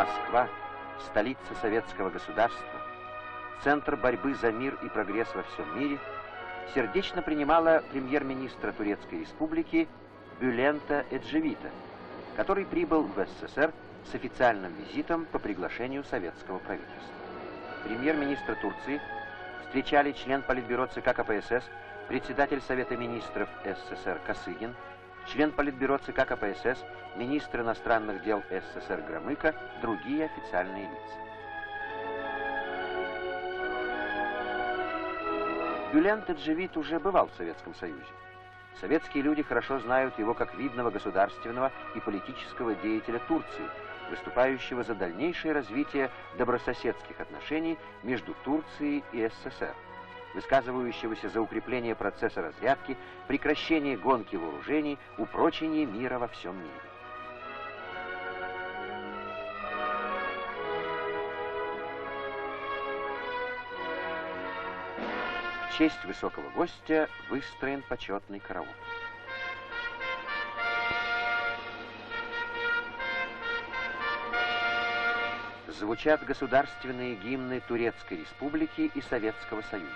Москва, столица советского государства, центр борьбы за мир и прогресс во всем мире, сердечно принимала премьер-министра Турецкой Республики Бюлента Эджевита, который прибыл в СССР с официальным визитом по приглашению советского правительства. Премьер-министра Турции встречали член Политбюро ЦК КПСС, председатель Совета министров СССР Косыгин, член Политбюро ЦК КПСС, министр иностранных дел СССР Громыко, другие официальные лица. Бюлент Эджевит уже бывал в Советском Союзе. Советские люди хорошо знают его как видного государственного и политического деятеля Турции, выступающего за дальнейшее развитие добрососедских отношений между Турцией и СССР, высказывающегося за укрепление процесса разрядки, прекращение гонки вооружений, упрочение мира во всем мире. В честь высокого гостя выстроен почетный караул. Звучат государственные гимны Турецкой Республики и Советского Союза.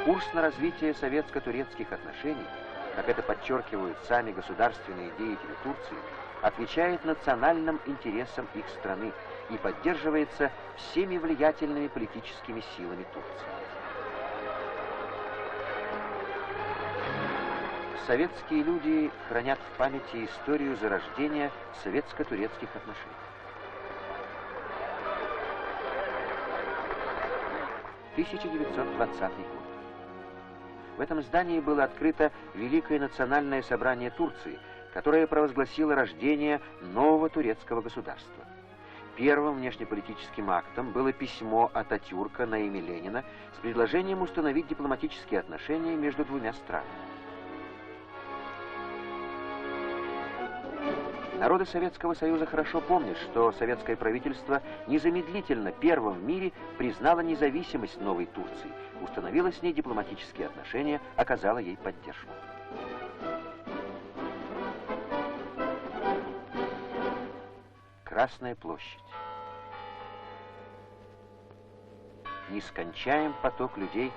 Курс на развитие советско-турецких отношений, как это подчеркивают сами государственные деятели Турции, отвечает национальным интересам их страны и поддерживается всеми влиятельными политическими силами Турции. Советские люди хранят в памяти историю зарождения советско-турецких отношений. 1920 год. В этом здании было открыто Великое национальное собрание Турции, которое провозгласило рождение нового турецкого государства. Первым внешнеполитическим актом было письмо Ататюрка на имя Ленина с предложением установить дипломатические отношения между двумя странами. Народы Советского Союза хорошо помнят, что советское правительство незамедлительно первым в мире признало независимость новой Турции, установило с ней дипломатические отношения, оказало ей поддержку. Красная площадь. Нескончаем поток людей,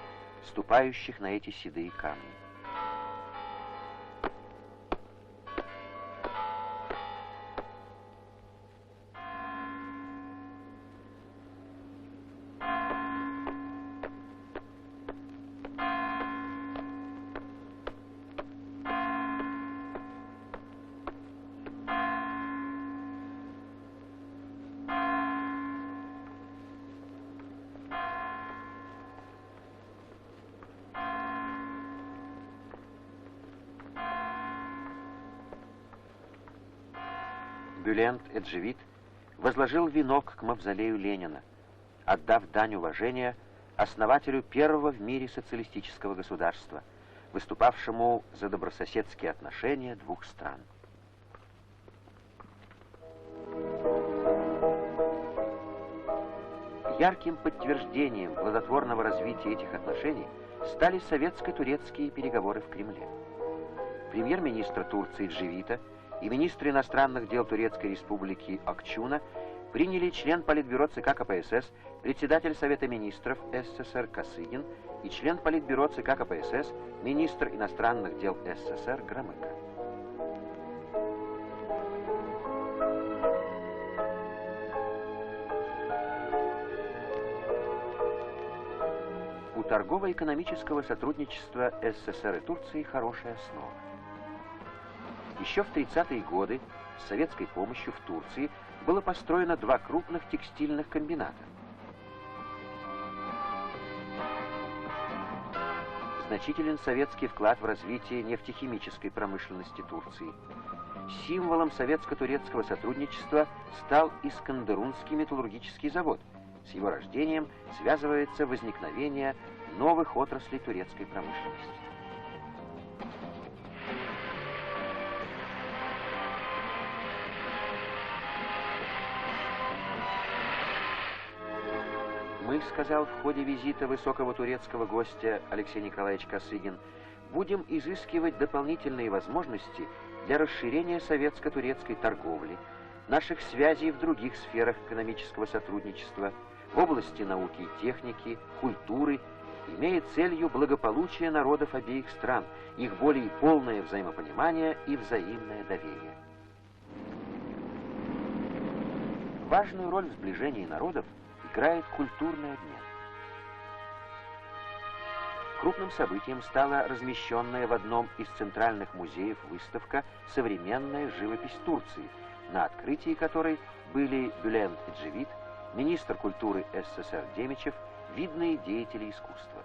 ступающих на эти седые камни. Бюлент Эджевит возложил венок к мавзолею Ленина, отдав дань уважения основателю первого в мире социалистического государства, выступавшему за добрососедские отношения двух стран. Ярким подтверждением плодотворного развития этих отношений стали советско-турецкие переговоры в Кремле. Премьер-министр Турции Эджевита и министр иностранных дел Турецкой Республики Акчуна приняли член Политбюро ЦК КПСС, председатель Совета министров СССР Косыгин и член Политбюро ЦК КПСС, министр иностранных дел СССР Громыко. торгово-экономического сотрудничества СССР и Турции хорошая основа. Еще в 30-е годы с советской помощью в Турции было построено 2 крупных текстильных комбината. Значителен советский вклад в развитие нефтехимической промышленности Турции. Символом советско-турецкого сотрудничества стал Искандерунский металлургический завод. С его рождением связывается возникновение новых отраслей турецкой промышленности. Мы, сказал в ходе визита высокого турецкого гостя Алексей Николаевич Косыгин, будем изыскивать дополнительные возможности для расширения советско-турецкой торговли, наших связей в других сферах экономического сотрудничества, в области науки и техники, культуры, имея целью благополучие народов обеих стран, их более полное взаимопонимание и взаимное доверие. Важную роль в сближении народов играет культурный обмен. Крупным событием стала размещенная в одном из центральных музеев выставка «Современная живопись Турции», на открытии которой были Бülent Ecevit, министр культуры СССР Демичев, видные деятели искусства.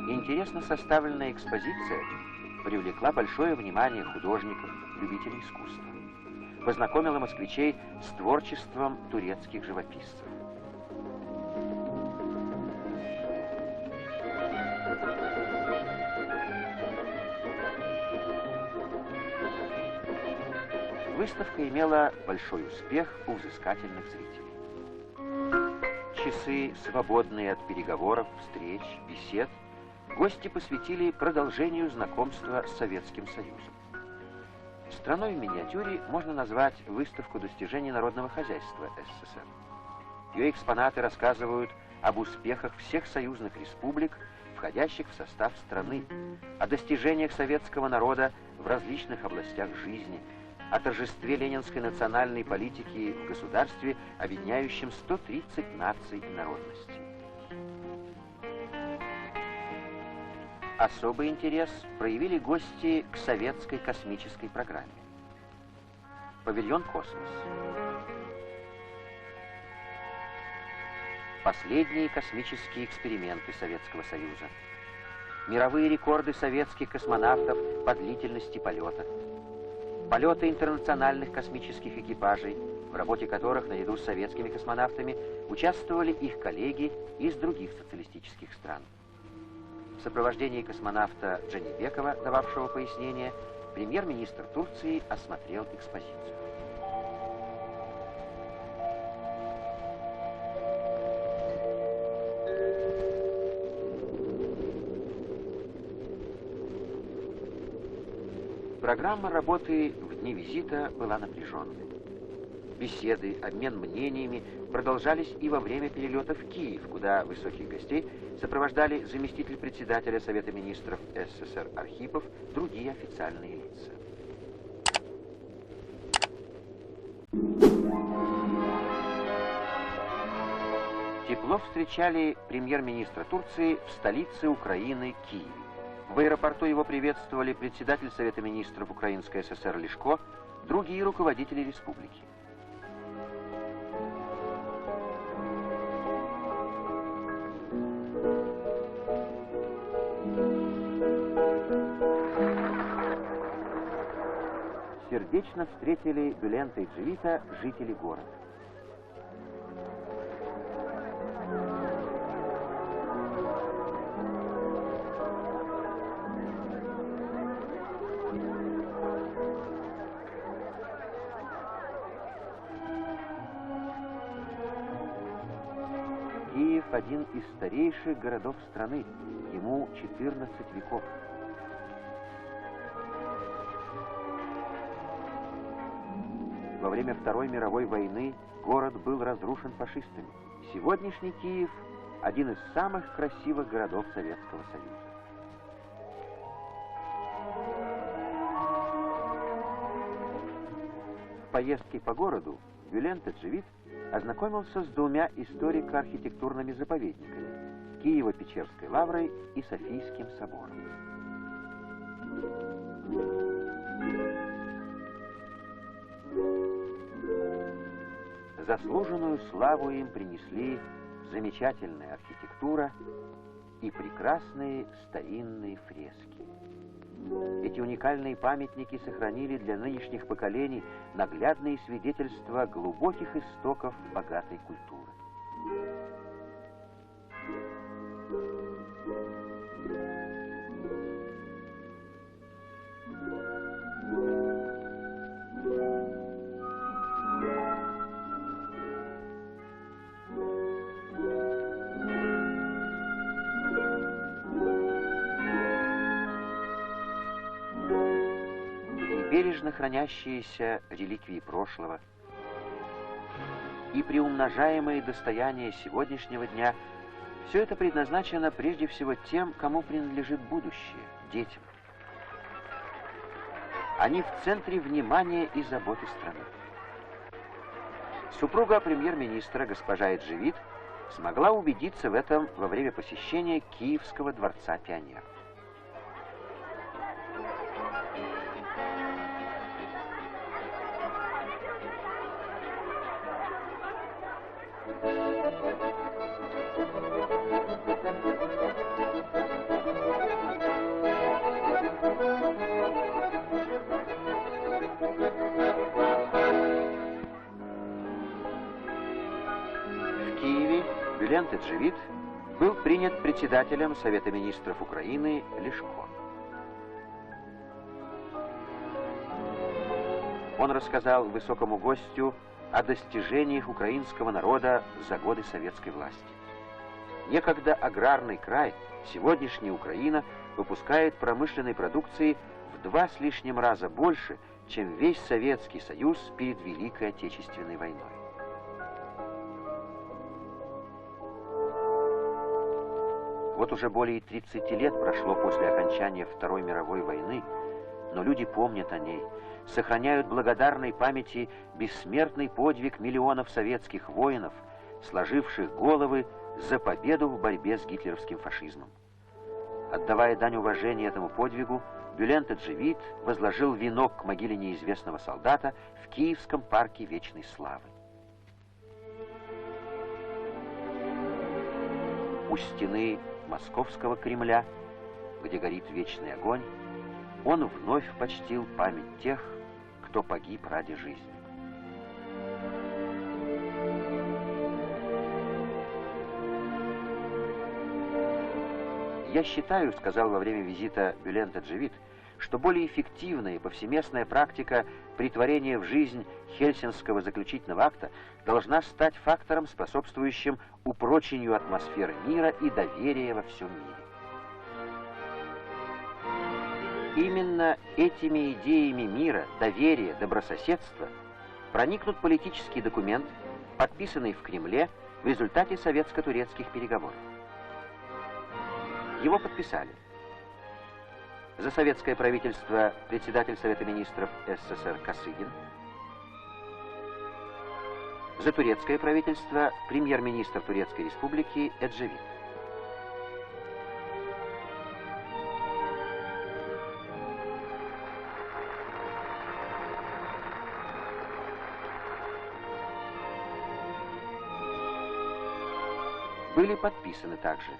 Интересно составленная экспозиция привлекла большое внимание художников, любителей искусства. Познакомила москвичей с творчеством турецких живописцев. Выставка имела большой успех у взыскательных зрителей. Часы, свободные от переговоров, встреч, бесед, гости посвятили продолжению знакомства с Советским Союзом. Страной в миниатюре можно назвать выставку достижений народного хозяйства СССР. Ее экспонаты рассказывают об успехах всех союзных республик, входящих в состав страны, о достижениях советского народа в различных областях жизни, о торжестве ленинской национальной политики в государстве, объединяющем 130 наций и народностей. Особый интерес проявили гости к советской космической программе. Павильон «Космос». Последние космические эксперименты Советского Союза. Мировые рекорды советских космонавтов по длительности полета. Полеты интернациональных космических экипажей, в работе которых наряду с советскими космонавтами участвовали их коллеги из других социалистических стран. В сопровождении космонавта Джанибекова, дававшего пояснения, премьер-министр Турции осмотрел экспозицию. Программа работы в дни визита была напряженной. Беседы, обмен мнениями продолжались и во время перелета в Киев, куда высоких гостей сопровождали заместитель председателя Совета министров СССР Архипов, другие официальные лица. Тепло встречали премьер-министра Турции в столице Украины Киеве. В аэропорту его приветствовали председатель Совета министров Украинской ССР Лешко, другие руководители республики. Сердечно встретили Бülent Ecevit'а жители города. Киев – один из старейших городов страны, ему 14 веков. Во время Второй мировой войны город был разрушен фашистами. Сегодняшний Киев – один из самых красивых городов Советского Союза. В поездке по городу Бюлен-Теджевит ознакомился с двумя историко-архитектурными заповедниками – Киево-Печерской лаврой и Софийским собором. Заслуженную славу им принесли замечательная архитектура и прекрасные старинные фрески. Эти уникальные памятники сохранили для нынешних поколений наглядные свидетельства глубоких истоков богатой культуры. Бережно хранящиеся реликвии прошлого и приумножаемые достояния сегодняшнего дня – все это предназначено прежде всего тем, кому принадлежит будущее – детям. Они в центре внимания и заботы страны. Супруга премьер-министра госпожа Эджевит смогла убедиться в этом во время посещения Киевского дворца пионеров. В Киеве Бюлен-Теджевит был принят председателем Совета министров Украины Лешко. Он рассказал высокому гостю о достижениях украинского народа за годы советской власти. Некогда аграрный край, сегодняшняя Украина, выпускает промышленной продукции в 2 с лишним раза больше, чем весь Советский Союз перед Великой Отечественной войной. Вот уже более 30 лет прошло после окончания Второй мировой войны, но люди помнят о ней, сохраняют благодарной памяти бессмертный подвиг миллионов советских воинов, сложивших головы за победу в борьбе с гитлеровским фашизмом. Отдавая дань уважения этому подвигу, Бюлен-Теджевит возложил венок к могиле неизвестного солдата в Киевском парке Вечной Славы. У стены Московского Кремля, где горит вечный огонь, он вновь почтил память тех, кто погиб ради жизни. «Я считаю, — сказал во время визита Бюлен-Теджевит, — что более эффективная и повсеместная практика претворения в жизнь Хельсинского заключительного акта должна стать фактором, способствующим упрочению атмосферы мира и доверия во всем мире. Именно этими идеями мира, доверия, добрососедства проникнут политический документ, подписанный в Кремле в результате советско-турецких переговоров. Его подписали за советское правительство председатель Совета министров СССР Косыгин, за турецкое правительство премьер-министр Турецкой республики Эджевит. Были подписаны также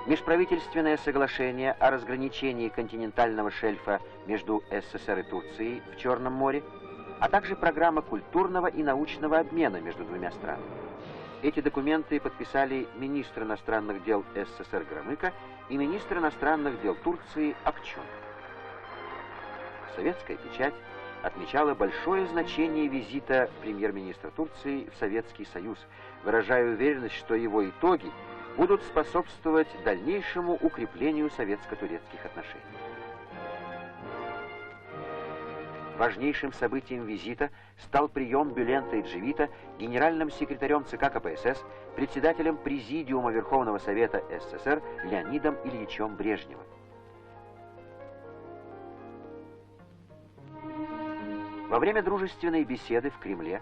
межправительственное соглашение о разграничении континентального шельфа между СССР и Турцией в Черном море, а также программа культурного и научного обмена между двумя странами. Эти документы подписали министр иностранных дел СССР Громыко и министр иностранных дел Турции Акчун. Советская печать отмечала большое значение визита премьер-министра Турции в Советский Союз, выражая уверенность, что его итоги будут способствовать дальнейшему укреплению советско-турецких отношений. Важнейшим событием визита стал прием Бюлента Эджевита генеральным секретарем ЦК КПСС, председателем Президиума Верховного Совета СССР Леонидом Ильичем Брежневым. Во время дружественной беседы в Кремле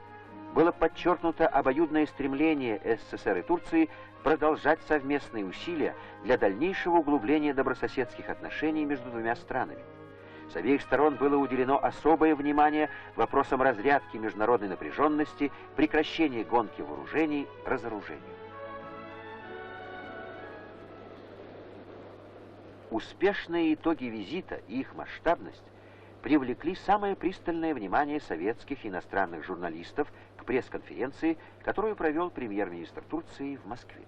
было подчеркнуто обоюдное стремление СССР и Турции продолжать совместные усилия для дальнейшего углубления добрососедских отношений между двумя странами. С обеих сторон было уделено особое внимание вопросам разрядки международной напряженности, прекращения гонки вооружений, разоружению. Успешные итоги визита и их масштабность привлекли самое пристальное внимание советских и иностранных журналистов к пресс-конференции, которую провел премьер-министр Турции в Москве.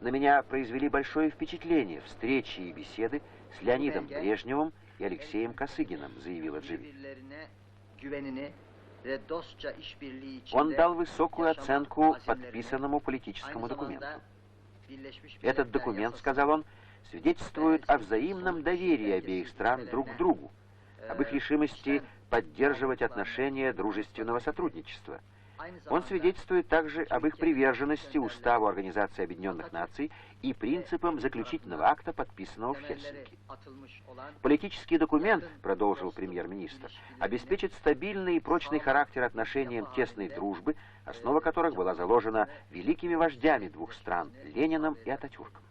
На меня произвели большое впечатление встречи и беседы с Леонидом Брежневым и Алексеем Косыгиным, заявила Эджевит. Он дал высокую оценку подписанному политическому документу. Этот документ, сказал он, свидетельствует о взаимном доверии обеих стран друг к другу, об их решимости поддерживать отношения дружественного сотрудничества. Он свидетельствует также об их приверженности Уставу Организации Объединенных Наций и принципам заключительного акта, подписанного в Хельсинки. Политический документ, продолжил премьер-министр, обеспечит стабильный и прочный характер отношениям тесной дружбы, основа которых была заложена великими вождями двух стран Лениным и Ататюрком.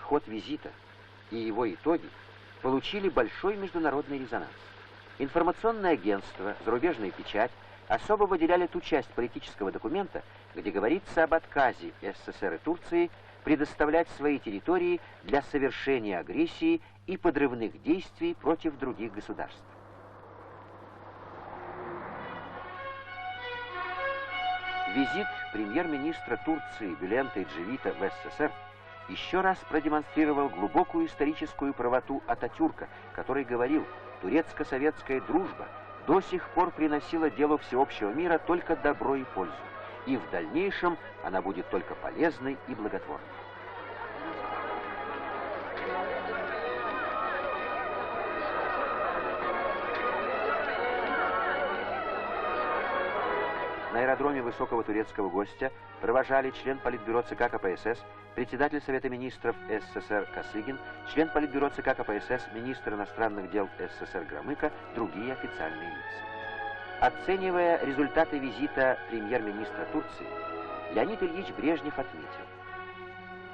Ход визита и его итоги получили большой международный резонанс. Информационное агентство, зарубежная печать особо выделяли ту часть политического документа, где говорится об отказе СССР и Турции предоставлять свои территории для совершения агрессии и подрывных действий против других государств. Визит премьер-министра Турции Бюлента Эджевита в СССР еще раз продемонстрировал глубокую историческую правоту Ататюрка, который говорил, турецко-советская дружба до сих пор приносила делу всеобщего мира только добро и пользу, и в дальнейшем она будет только полезной и благотворной. На аэродроме высокого турецкого гостя провожали член Политбюро ЦК КПСС, председатель Совета министров СССР Косыгин, член Политбюро ЦК КПСС, министр иностранных дел СССР Громыко, другие официальные лица. Оценивая результаты визита премьер-министра Турции, Леонид Ильич Брежнев отметил: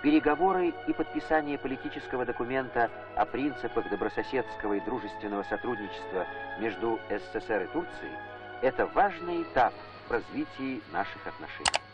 переговоры и подписание политического документа о принципах добрососедского и дружественного сотрудничества между СССР и Турцией – это важный этап в развитии наших отношений.